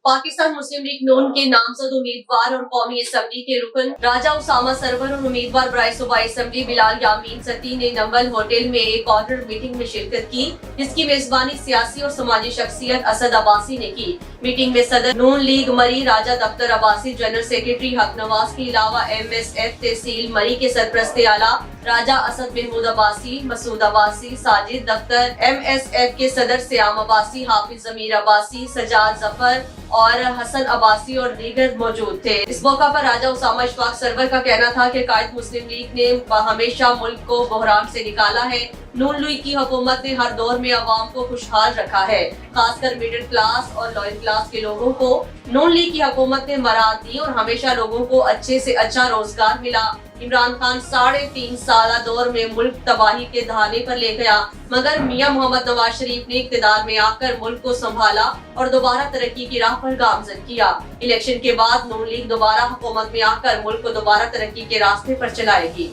पाकिस्तान मुस्लिम league नून के नामजद उम्मीदवार और कौमी असम्बली के रुकन राजा उसामा सरवर और उम्मीदवार बराए सूबाई असम्बली बिलाल यामीन सती ने नंबल होटल में एक ऑर्डर मीटिंग में शिरकत की, जिसकी मेजबानी सियासी और समाजी शख्सियत असद अब्बासी ने की। मीटिंग में सदर नून लीग मरी राजा दफ्तर अब्बासी, जनरल सेक्रेटरी हक नवाज के अलावा MSF तहसील मरी के सरपरस्ते आला राजा असद महमूद अब्बासी, मसूद अब्बासी, साजिद दफ्तर MSF के सदर सियाम अब्बासी, हाफिज जमीर अब्बासी, सजाद जफर और हसन अब्बासी और दीगर मौजूद थे। इस मौका पर राजा उसामा इशफाक सरवर का कहना था कि कायद मुस्लिम लीग ने हमेशा मुल्क को बहरान से निकाला है। नून लीग की हुकूमत ने हर दौर में अवाम को खुशहाल रखा है, खासकर मिडिल क्लास और लोअर क्लास के लोगों को नून लीग की हुकूमत ने मराद दी और हमेशा लोगों को अच्छे से अच्छा रोजगार मिला। इमरान खान 3.5 साल दौर में मुल्क तबाही के दहाने पर ले गया, मगर मियां मोहम्मद नवाज शरीफ ने इक़्तिदार में आकर मुल्क को संभाला और दोबारा तरक्की की राह पर गामजन किया। इलेक्शन के बाद नून लीग दोबारा हुकूमत में आकर मुल्क को दोबारा तरक्की के रास्ते पर चलाएगी।